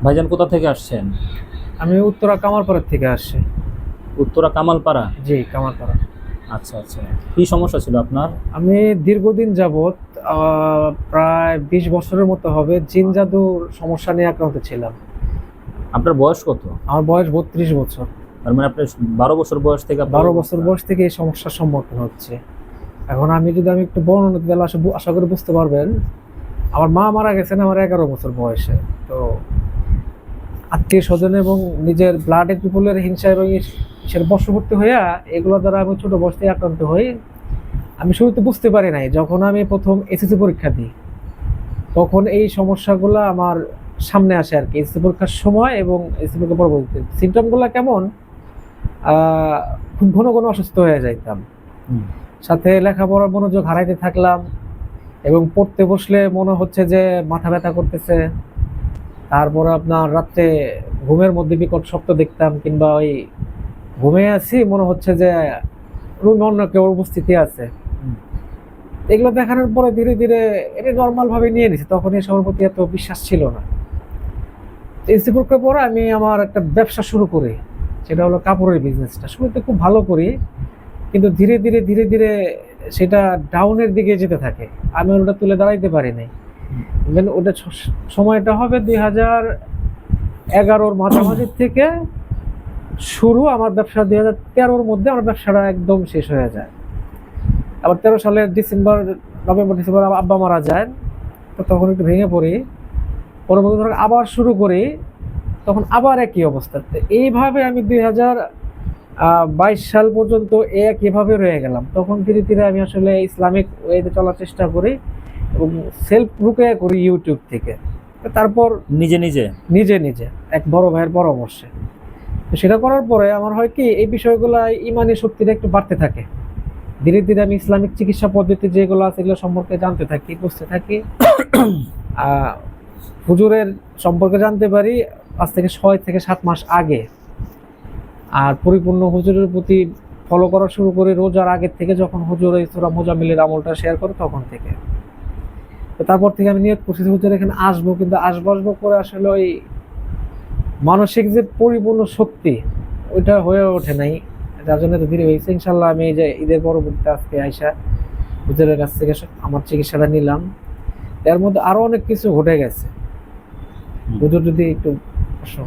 ভাইজান কোথা থেকে আসছেন? আমি উত্তরা কামারপাড়া থেকে আসছি। উত্তরা কামালপাড়া। জি, কামারপাড়া। আচ্ছা আচ্ছা, কি সমস্যা ছিল আপনার? আমি দীর্ঘদিন যাবৎ প্রায় ২০ বছরের মতো হবে জিন জাদুর সমস্যা নিয়ে আক্রান্ত ছিলাম। আপনার বয়স কত? আমার বয়স ৩২ বছর। তার মানে আপনি ১২ বছর বয়স থেকে ১২ বছর বয়স থেকে এই সমস্যার সম্মুখীন হচ্ছে। এখন আমি একটু বর্ণনা দিতে আশা করি বুঝতে পারবেন। আমার মা মারা গেছেন আমার ১১ বছর বয়সে। তো আত্মীয় স্বজন এবং নিজের ব্লাডের পিপলের হিংসা এবং ইসের বশবর্তী হইয়া এগুলো দ্বারা আমি ছোট বয়স থেকে আক্রান্ত হই। আমি শুরুতে বুঝতে পারি নাই, যখন আমি প্রথম এসএসসি পরীক্ষা দিই তখন এই সমস্যাগুলো আমার সামনে আসে আর কি। এসএসসি পরীক্ষার সময় এবং এসএসসি পরীক্ষার পরবর্তীতে সিমটমগুলো কেমন, খুব ঘন ঘন অসুস্থ হয়ে যাইতাম, সাথে লেখাপড়ার মনোযোগ হারাইতে থাকলাম এবং পড়তে বসলে মনে হচ্ছে যে মাথা ব্যথা করতেছে। তারপরে আপনার রাত্রে ঘুমের মধ্যে বিকট শব্দ দেখতাম, কিংবা ওই ঘুমিয়ে আছি মনে হচ্ছে যে রুমে অন্য কেউ উপস্থিতি আছে। এগুলো দেখানোর পরে ধীরে ধীরে এটা নর্মাল ভাবে নিয়ে নিছি। তখন এসবের প্রতি এত বিশ্বাস ছিল না। এসএসসি পরীক্ষার পরে আমি আমার একটা ব্যবসা শুরু করি, সেটা হলো কাপড়ের বিজনেসটা। শুরুতে খুব ভালো করি, কিন্তু ধীরে ধীরে ধীরে ধীরে সেটা ডাউনের দিকে যেতে থাকে। আমি ওটা তুলে দাঁড়াইতে পারি নাই। ইভেন ওটা সময়টা হবে ২০১১-র মাঝামাঝি থেকে শুরু। আমার ব্যবসা ২০১৩-র মধ্যে আমার ব্যবসাটা একদম শেষ হয়ে যায়। আবার ১৩ সালের নভেম্বর ডিসেম্বর আব্বা মারা যায়, তো তখন একটু ভেঙে পড়ি। পরবর্তী ধরো আবার শুরু করি, তখন আবার একই অবস্থা। এইভাবে আমি ২০২২ সাল পর্যন্ত একইভাবে রয়ে গেলাম। তখন ধীরে ধীরে আমি আসলে ইসলামিক ওয়েতে চলার চেষ্টা করি এবং সেলফ রুকিয়া করি ইউটিউব থেকে। তারপর নিজে নিজে নিজে নিজে এক বড় ভাইয়ের পরামর্শে। তো সেটা করার পরে আমার হয় কি, এই বিষয়গুলো ইমানি শক্তিটা একটু বাড়তে থাকে। ধীরে ধীরে আমি ইসলামিক চিকিৎসা পদ্ধতি যেগুলো আছে এগুলো সম্পর্কে জানতে থাকি, বুঝতে থাকি। হুজুরের সম্পর্কে জানতে পারি আজ থেকে ৬ থেকে ৭ মাস আগে। আর পরিপূর্ণ হুজুরের প্রতি ফলো করা শুরু করি রোজার আগের থেকে, যখন হুজুর এই সূরা মুজাম্মিলের আমলটা শেয়ার করে তখন থেকে। তো তারপর থেকে আমি নিয়ত করছি হুজুর এখানে আসবো, কিন্তু আসবো করে আসলে ওই মানসিক যে পরিপূর্ণ শক্তি ওইটা হয়ে ওঠে নাই, যার জন্য তো ধীরে হয়েছে। ইনশাল্লাহ আমি এই যে ঈদের পরবর্তীতে আজকে আইসা হুজুরের কাছ থেকে আমার চিকিৎসাটা নিলাম। এর মধ্যে আরো অনেক কিছু ঘটে গেছে। হুজুর যদি একটু প্রশ্ন।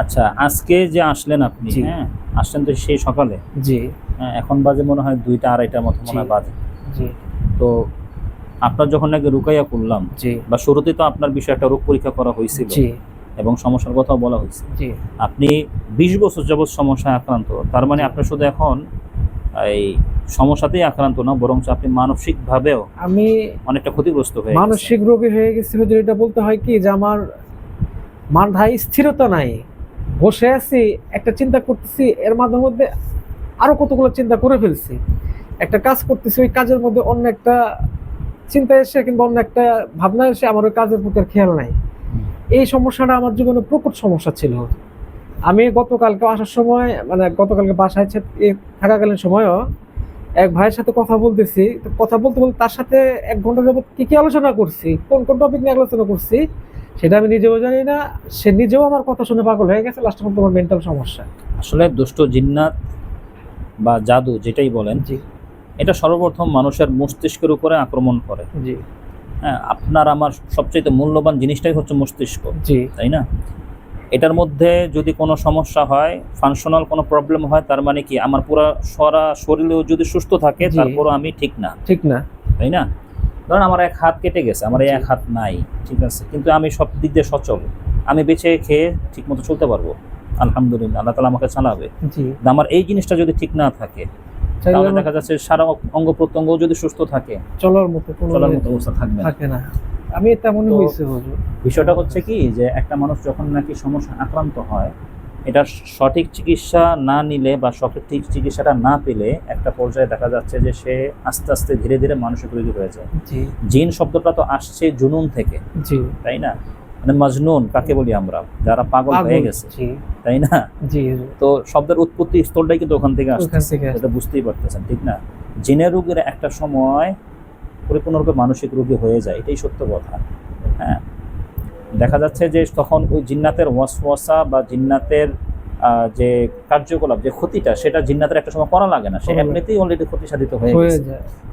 আচ্ছা, আজকে যে আসলেন আপনি, হ্যাঁ আসলেন তো সেই সকালে। জি। হ্যাঁ, এখন বাজে মনে হয় ২টা ২:৩০টার মতো মনে হয় বাজে। জি। তো আপনার যখন নাকি রুকাইয়া করলাম, জি, বা শুরুতে তো আপনার বিষয়ে একটা রোগ পরীক্ষা করা হয়েছিল জি, এবং সমস্যার কথাও বলা হয়েছে। জি। আপনি ২০ বছর যাবৎ সমস্যায় আক্রান্ত। তার মানে আপনার শুধু এখন এই সমস্যাতেই আক্রান্ত না, বরং আপনি মানসিকভাবেও আমি অনেকটা ক্ষতিগ্রস্ত হয়ে গেছেন। মানসিক রোগী হয়ে গেছি হুজুর। এটা বলতে হয় কি যে আমার মাথায় স্থিরতা নাই। বসে আছি, একটা চিন্তা করতেছি, এর মাঝে মধ্যে আরো কতগুলো চিন্তা করে ফেলছি। একটা কাজ করতেছি, ওই কাজের মধ্যে অন্য একটা চিন্তা এসে কিংবা অন্য একটা ভাবনা এসে আমার ওই কাজের প্রতি আর খেয়াল নাই। এই সমস্যাটা আমার জীবনে প্রকট সমস্যা ছিল। আমি গতকালকে আসার সময়, মানে গতকালকে বাসায় থাকাকালীন সময়ও এক ভাইয়ের সাথে কথা বলতেছি। তো কথা বলতে বলতে তার সাথে ১ ঘন্টা যাবত কি আলোচনা করছি, কোন টপিক নিয়ে আলোচনা করছি সেটা আমি নিজেও জানি না। সে নিজেও আমার কথা শুনে পাগল হয়ে গেছে। লাস্টে পর্যন্ত আমার মেন্টাল সমস্যা। আসলে দুষ্ট জিন্নাত বা জাদু যেটাই বলেন, জি, এটা সর্বপ্রথম মানুষের মস্তিষ্কের উপরে আক্রমণ করে। জি, হ্যাঁ, আপনার আমার সবচেয়ে মূল্যবান জিনিসটাই হচ্ছে মস্তিষ্ক, জি, তাই না? এটার মধ্যে যদি কোনো সমস্যা হয়, ফাংশনাল কোনো প্রবলেম হয়, তার মানে কি আমার পুরো শরীরেও যদি সুস্থ থাকে তারপরও আমি ঠিক না, ঠিক না, তাই না? ধরেন আমার এক হাত কেটে গেছে, আমার এই এক হাত নাই, ঠিক আছে, কিন্তু আমি সব দিক দিয়ে সচল, আমি বেঁচে খেয়ে ঠিক মতো চলতে পারবো, আলহামদুলিল্লাহ, আল্লাহ তাআলা আমাকে চালাবে। জি। আমার এই জিনিসটা যদি ঠিক না থাকে, তাহলে দেখা যাচ্ছে সারা অঙ্গ প্রত্যঙ্গ যদি সুস্থ থাকে, চলার মতো অবস্থা থাকবে না। আমি তেমনই তো হয়েছে হুজুর। বিষয়টা হচ্ছে কি যে একটা মানুষ যখন নাকি সমস্যা আক্রান্ত হয়, এটা সঠিক চিকিৎসা না নিলে বা সঠিক চিকিৎসাটা না পেলে একটা পর্যায়ে দেখা যাচ্ছে যে সে আস্তে আস্তে ধীরে ধীরে মানসিক রোগী হয়ে যায়। জি। জিন শব্দটা তো আসছে জুনুন থেকে, জি, তাই না? মানে মাজনুন কাকে বলি আমরা, যারা পাগল হয়ে গেছে, জি, তাই না? জি। তো শব্দের উৎপত্তি স্থলটাই কিন্তু ওখান থেকে আসছে, এটা বুঝতেই পারতেছেন, ঠিক না? জিনের রোগীর একটা সময় পরিপূর্ণরূপে মানসিক রোগী হয়ে যায়, এটাই সত্য কথা। হ্যাঁ, দেখা যাচ্ছে যে তখন ওই জিন্নাতের ওয়াসওয়াসা বা জিন্নাতের যে কার্যকলাপ, যে ক্ষতিটা, সেটা জিন্নাতের একটা সময় করা লাগে না, সে এমনিতেই অলরেডি ক্ষতি সাধিত হয়ে গেছে।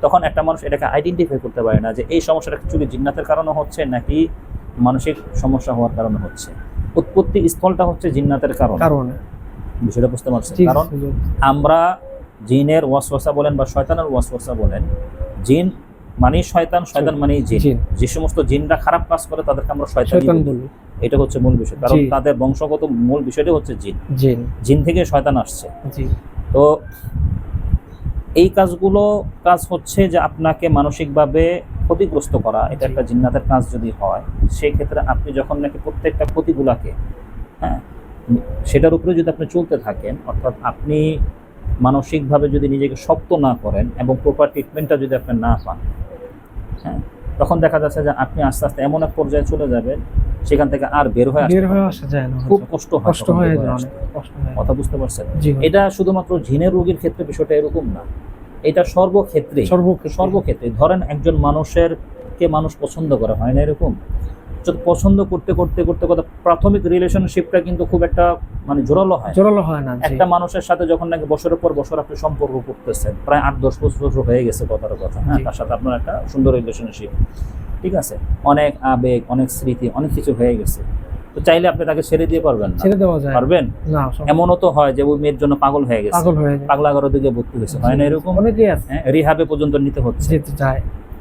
তখন একটা মানুষ এটাকে আইডেন্টিফাই করতে পারে না যে এই সমস্যাটা অ্যাকচুয়ালি জিন্নাতের কারণে হচ্ছে নাকি মানসিক সমস্যা হওয়ার কারণে হচ্ছে। উৎপত্তি স্থলটা হচ্ছে জিন্নাতের কারণে, বিষয়টা বুঝতে পারছেন? কারণ আমরা জিনের ওয়াসওয়াসা বলেন বা শয়তানের ওয়াসওয়াসা বলেন, জিন মানে শয়তান, শয়তান মানে জিন। যে সমস্ত জিনরা খারাপ কাজ করে তাদেরকে আমরা শয়তান বলি, এটা হচ্ছে মূল বিষয়। কারণ তাদের বংশগত মূল বিষয়টা হচ্ছে জিন থেকে শয়তান আসছে। তো এই কাজ হচ্ছে যে আপনাকে মানসিকভাবে ক্ষতিগ্রস্ত করা, এটা একটা জিন্নাতের কাজ যদি হয়, সেই ক্ষেত্রে আপনি যখন নাকি প্রত্যেকটা ক্ষতিগুলাকে, হ্যাঁ, সেটার উপরে যদি আপনি চলতে থাকেন, অর্থাৎ আপনি মানসিকভাবে যদি নিজেকে শক্ত না করেন এবং প্রপার ট্রিটমেন্টটা যদি আপনি না পান, হ্যাঁ, তখন দেখা যাচ্ছে যে আপনি আস্তে আস্তে এমন এক পর্যায়ে চলে যাবেন সেখান থেকে আর বের হয়ে আসা যায় না, খুব কষ্ট হয়ে যায়। কথা বুঝতে পারছেন? এটা শুধুমাত্র জিনের রোগীর ক্ষেত্রে বিষয়টা এরকম না, এটা সর্বক্ষেত্রে। ধরেন একজন মানুষকে মানুষ পছন্দ করা হয় না, এরকম পছন্দ করতে প্রাথমিক রিলেশনশিপটা কিন্তু খুব একটা মানে জোরালো হয় না। একটা মানুষের সাথে যখন নাকি বছরের পর বছর আপনি সম্পর্ক করতেছেন, প্রায় 8-10 বছর হয়ে গেছে কথার কথা, হ্যাঁ, তার সাথে আপনার একটা সুন্দর রিলেশনশিপ, ঠিক আছে, অনেক আবেগ, অনেক স্মৃতি, অনেক কিছু হয়ে গেছে, তো চাইলে আপনি তাকে ছেড়ে দিয়ে পারবেন না। এমনও তো হয় যে ওই মেয়ের জন্য পাগল হয়ে গেছে, পাগলাগারো দিকে ভর্তি হয়েছে, হয় না এরকম? রিহাবে পর্যন্ত নিতে হচ্ছে,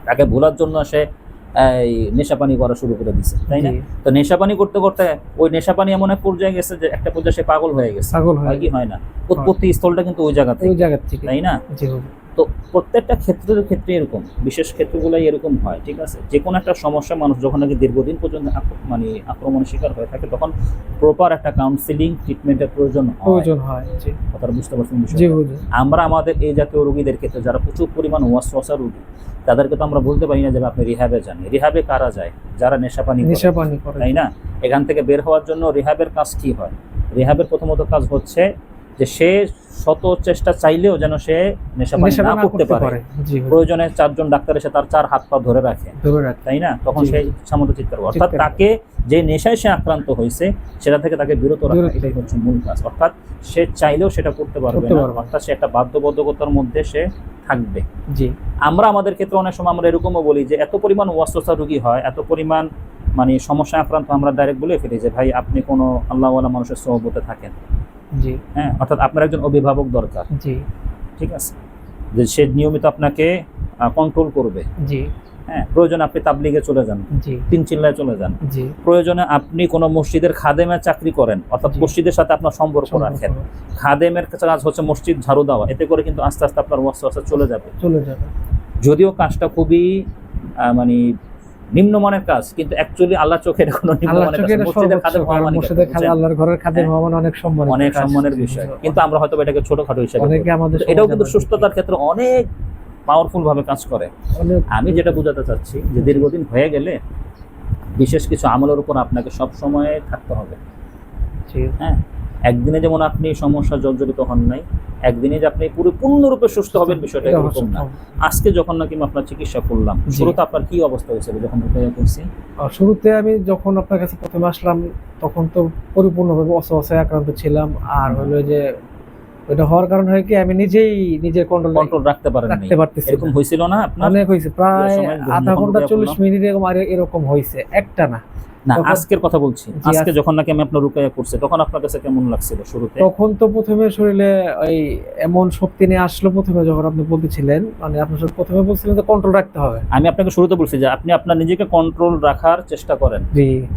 তাকে ভোলার জন্য সে এই নেশাপানি করা শুরু করে দিছে, তাই না? তো নেশাপানি করতে ওই নেশাপানি এমন এক পর্যায়ে গেছে যে একটা পর্যায়ে সে পাগল হয়ে গেছে, হয় না? উৎপত্তি স্থলটা কিন্তু ওই জায়গা থেকে, তাই না? তো প্রত্যেকটা ক্ষেত্রে এরকম, বিশেষ ক্ষেত্রগুলাই এরকম হয়, ঠিক আছে? যে কোনো একটা সমস্যা মানুষ যখন নাকি দীর্ঘদিন পর্যন্ত মানে আক্রমণের শিকার হয়ে থাকে, তখন প্রপার একটা কাউন্সিলিং ট্রিটমেন্টের প্রয়োজন হয়। কথাটা বুঝতে পারছেন? আমরা আমাদের এই জাতীয় রোগীদের ক্ষেত্রে যারা প্রচুর পরিমাণ ওয়াসওয়াসা রোগী, তাদেরকে তো আমরা বলতে পারি না যে আপনি রিহাবে যান। রিহাবে কারা যায়? যারা নেশাপানি করে, তাই না? এখান থেকে বের হওয়ার জন্য রিহাবের কাজ কি হয়? রিহাবের প্রথমত কাজ হচ্ছে যে সে শত চেষ্টা চাইলেও যেন সে নেশাপানি না করতে পারে। প্রয়োজনে 4 জন ডাক্তার এসে তার 4 হাত পা ধরে রাখে, তাই না? তখন সে ইচ্ছামতো চিৎকার করে। অর্থাৎ তাকে যে নেশায় সে আক্রান্ত হয়েছে সেটা থেকে তাকে বিরত রাখা, এটাই হচ্ছে মূল কাজ। অর্থাৎ সে চাইলেও সেটা করতে পারবে না, অর্থাৎ সে একটা বাধ্যবাধকতার মধ্যে সে থাকবে। আমরা আমাদের ক্ষেত্রে অনেক সময় আমরা এরকমও বলি যে এত পরিমাণ ওয়াসওয়াসা রোগী হয়, এত পরিমাণ মানে সমস্যা আক্রান্ত, আমরা ডাইরেক্ট বলে ফেলি যে ভাই আপনি কোনো আল্লাহওয়ালা মানুষের সোহবতে থাকেন, হ্যাঁ, অর্থাৎ আপনার একজন অভিভাবক দরকার, ঠিক আছে, যে সে নিয়মিত আপনাকে কন্ট্রোল করবে। হ্যাঁ, প্রয়োজনে আপনি তাবলিগে চলে যান, 3 চিল্লায় চলে যান, প্রয়োজনে আপনি কোনো মসজিদের খাদেমের চাকরি করেন, অর্থাৎ মসজিদের সাথে আপনার সম্পর্ক রাখেন। খাদেমের কাজ হচ্ছে মসজিদ ঝাড়ু দেওয়া, এতে করে কিন্তু আস্তে আস্তে আপনার ওয়াসওয়াসা চলে যাবে। যদিও কাজটা খুবই মানে নিম্নমানের কাজ, কিন্তু অ্যাকচুয়ালি আল্লাহর চোখে এটা কোনো নিম্নমানের কাজ না। মসজিদের খাদেম হওয়া মানে আল্লাহর ঘরের খাদেম হওয়া মানে অনেক সম্মানের বিষয়, কিন্তু আমরা হয়তো এটাকে ছোটখাটো হিসেবে, এটাও কিন্তু সুস্থতার ক্ষেত্রে অনেক পাওয়ারফুল ভাবে কাজ করে। আমি যেটা বোঝাতে চাচ্ছি যে দীর্ঘদিন হয়ে গেলে বিশেষ কিছু আমলের উপর আপনাকে সব সময় থাকতে হবে। হ্যাঁ, একদিনে যেমন আপনি সমস্যা জর্জরিত হন নাই, একদিনে যে আপনি পূর্ণরূপে সুস্থ হবেন বিষয়টা এরকম না। আজকে যখন নাকি আপনার চিকিৎসা করলাম, শুরুতে আপনার কি অবস্থা হয়েছিল যখন করছি? শুরুতে আমি যখন আপনার কাছে প্রথমে আসলাম তখন তো পরিপূর্ণভাবে অসহায় আক্রান্ত ছিলাম। আর হলো যে এটা হওয়ার কারণ হয় কি, আমি নিজের কন্ট্রোল রাখতে পারতেছি। এরকম হয়েছিল না আপনার? অনেক হয়েছে, প্রায় আধা ঘন্টা 40 মিনিট এরকম হয়েছে, একটা না। আজকের কথা বলছি, আজকে যখন নাকি আমি আপনার রুকায়া করছে তখন আপনার কাছে কেমন লাগছিল শুরুতে? তখন তো প্রথমে শরীরে ওই এমন শক্তি নিয়ে আসলো, প্রথমে যখন আপনি বলতেছিলেন, মানে আপনি প্রথমে বলছিলেন যে কন্ট্রোল রাখতে হবে। আমি আপনাকে শুরুতে বলছি যে আপনি আপনার নিজেকে কন্ট্রোল রাখার চেষ্টা করেন,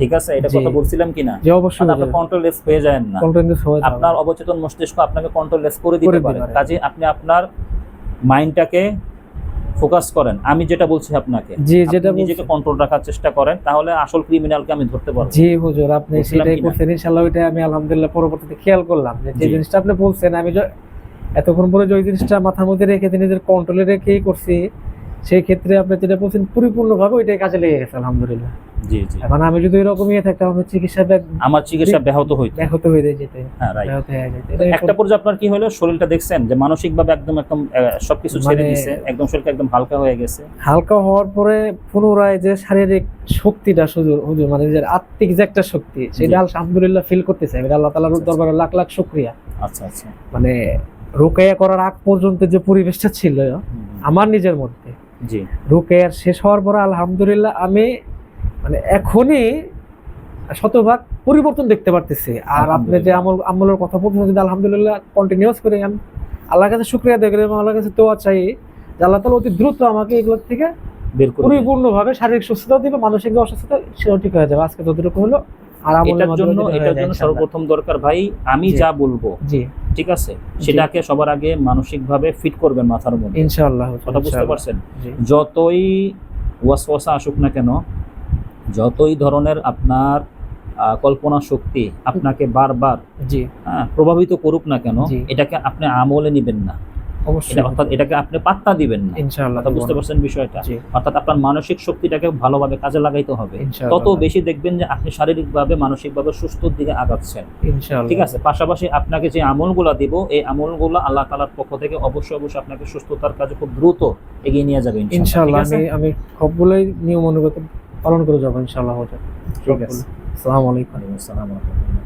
ঠিক আছে? এটা কথা বলছিলাম কিনা? যে অবশ্যই আপনি কন্ট্রোললেস হয়ে যান না, আপনার অবচেতন মস্তিষ্ক আপনাকে কন্ট্রোললেস করে দিতে পারে। কাজে আপনি আপনার মাইন্ডটাকে ফোকাস করেন। আমি যেটা বলছি আপনাকে, নিজেকে কন্ট্রোল রাখার চেষ্টা করেন, তাহলে আসল ক্রিমিনালকে আমি ধরতে পারবো। জি হুজুর, আপনি সেটাই করছেন ইনশাআল্লাহ। ওইটা আমি আলহামদুলিল্লাহ পরবর্তীতে খেয়াল করলাম যে জিনিসটা আপনি বলছেন, আমি এতক্ষণ পরে যে জিনিসটা মাথার মধ্যে রেখে নিজের কন্ট্রোলে রেখেই করছি, সেই ক্ষেত্রে আপনি যেটা বলছেন পরিপূর্ণভাবে ওইটাই কাজে লেগে গেছে আলহামদুলিল্লাহ। জি জি। এখন আমি যদি এরকম ইয়ে থাকতাম আমার চিকিৎসা আমার চিকিৎসা ব্যাহত হইতো। ব্যাহত হয়ে যেত। হ্যাঁ রাইট। ব্যাহত হয়ে যেত। একটা পর্যায়ে আপনার কি হলো, শরীরটা দেখছেন যে মানসিকভাবে একদম একদম সবকিছু ছেড়ে মানে দিছে, একদম শরীরটা একদম হালকা হয়ে গেছে। হালকা হওয়ার পরে পুনরায় যে শারীরিক শক্তিটা হুজুর মানে যে আত্মিক যে একটা শক্তি সেটা আলহামদুলিল্লাহ ফিল করতেছে। এটা আল্লাহ তাআলার দরবারে লাখ লাখ শুকরিয়া। আচ্ছা আচ্ছা। মানে রুকায়া করার আগ পর্যন্ত যে পরিবেশটা ছিল আমার নিজের মধ্যে, জি। রুকায়ার শেষ হওয়ার পরে আলহামদুলিল্লাহ আমি মানে এখনই শতভাগ পরিবর্তন দেখতে পারতেছি। আর আপনি যে আমলের কথা বলতেছেন যদি আলহামদুলিল্লাহ কন্টিনিউয়াস করে আমি আল্লাহর কাছে শুকরিয়া আদায় করি এবং আল্লাহর কাছে দোয়া চাই যে আল্লাহ তাআলা অতি দ্রুত আমাকে এগুলো থেকে বের করে পরিপূর্ণভাবে শারীরিক সুস্থতা দিবে, মানসিক যে অসুস্থতা সেটাও ঠিক হয়ে যাবে। আজকে যতটুকু হলো আর এটার জন্য সর্বপ্রথম দরকার ভাই আমি যা বলবো, জি ঠিক আছে, সেটাকে সবার আগে মানসিকভাবে ফিট করবেন মাথার মধ্যে। ইনশাআল্লাহ। কথা বুঝতে পারছেন? যতই ওয়াসওয়াসা আসুক না কেন, যতই ধরনের আপনার কল্পনা শক্তি আপনাকে বারবার প্রভাবিত করুক না কেন, এটাকে আপনি আমলে নিবেন না, অর্থাৎ এটাকে আপনি পাত্তা দিবেন না। ইনশাআল্লাহ। কথা বুঝতে পারছেন বিষয়টা? অর্থাৎ আপনার মানসিক শক্তিটাকে ভালোভাবে কাজে লাগাইতে হবে। তত বেশি দেখবেন যে আপনি শারীরিকভাবে মানসিকভাবে সুস্থর দিকে আগাচ্ছেন। ঠিক আছে? পাশাপাশি আপনাকে যে আমলগুলা দিব, এই আমলগুলো আল্লাহ তাআলার পক্ষ থেকে অবশ্যই অবশ্যই আপনাকে সুস্থতার কাজে খুব দ্রুত এগিয়ে নিয়ে যাবে ইনশাআল্লাহ। আমি সবগুলোই নিয়ম অনুগত পালন করে যাবো ইনশাআল্লাহ। ঠিক আছে। আসসালামু আলাইকুম। আসসালামু আলাইকুম।